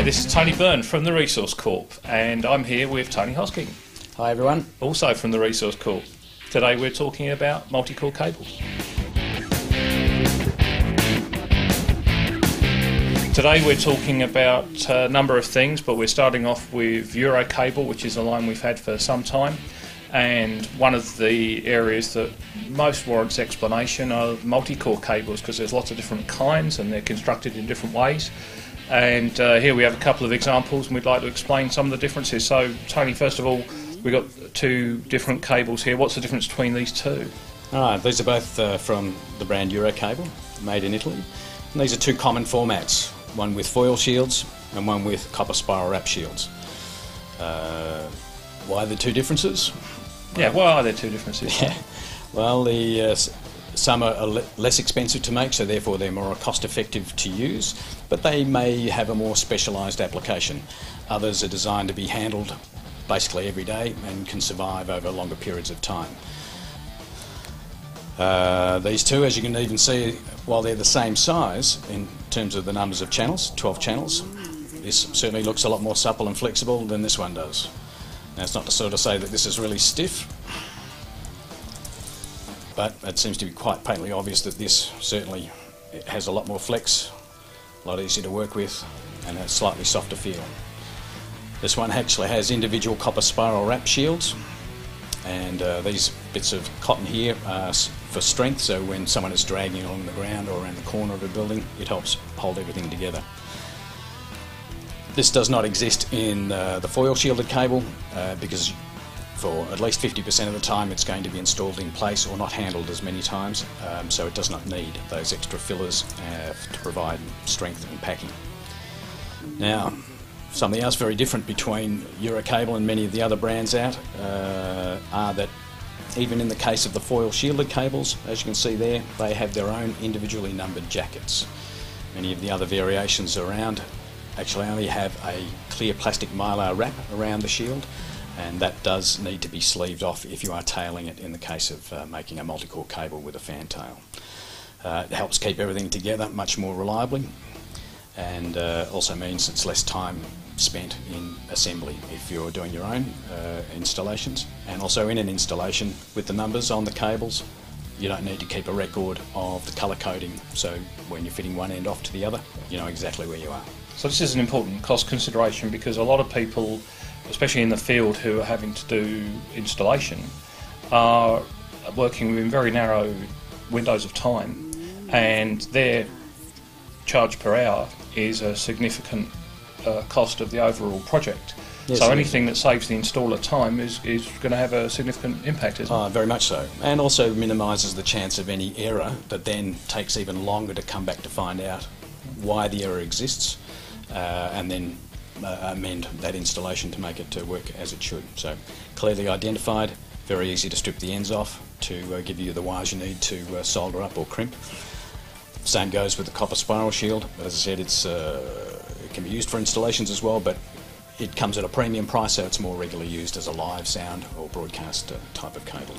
Hi, this is Tony Byrne from the Resource Corp, and I'm here with Tony Hosking. Hi everyone. Also from the Resource Corp. Today we're talking about multicore cables. Today we're talking about a number of things, but we're starting off with eurocable, which is a line we've had for some time. And one of the areas that most warrants explanation are multicore cables, because there's lots of different kinds and they're constructed in different ways. And here we have a couple of examples, and we'd like to explain some of the differences. So, Tony, first of all, we've got two different cables here. What's the difference between these two? These are both from the brand Eurocable, made in Italy. And these are two common formats, one with foil shields and one with copper spiral wrap shields. Why the two differences? Yeah, why are there two differences? Yeah. Well, some are less expensive to make, so therefore they're more cost effective to use, but they may have a more specialised application. Others are designed to be handled basically every day and can survive over longer periods of time. These two, as you can even see, while they're the same size in terms of the numbers of channels, 12 channels, this certainly looks a lot more supple and flexible than this one does. Now, it's not to sort of say that this is really stiff, but it seems to be quite patently obvious that this certainly has a lot more flex, a lot easier to work with, and a slightly softer feel. This one actually has individual copper spiral wrap shields, and these bits of cotton here are for strength, so when someone is dragging along the ground or around the corner of a building, it helps hold everything together. This does not exist in the foil shielded cable because for at least 50% of the time it's going to be installed in place or not handled as many times, so it does not need those extra fillers to provide strength and packing. Now, something else very different between Eurocable and many of the other brands out are that even in the case of the foil shielded cables, as you can see there, they have their own individually numbered jackets. Many of the other variations around actually only have a clear plastic mylar wrap around the shield, and that does need to be sleeved off if you are tailing it in the case of making a multicore cable with a fantail. It helps keep everything together much more reliably, and also means it's less time spent in assembly if you're doing your own installations. And also in an installation with the numbers on the cables, you don't need to keep a record of the colour coding, so when you're fitting one end off to the other, you know exactly where you are. So this is an important cost consideration, because a lot of people, especially in the field, who are having to do installation are working within very narrow windows of time, and their charge per hour is a significant cost of the overall project. Yes, so anything that saves the installer time is going to have a significant impact, isn't it? Very much so, and also minimises the chance of any error that then takes even longer to come back to find out why the error exists, and then amend that installation to make it work as it should. So clearly identified, very easy to strip the ends off to give you the wires you need to solder up or crimp. Same goes with the copper spiral shield, but as I said, it can be used for installations as well, but it comes at a premium price, so it's more regularly used as a live sound or broadcast type of cable.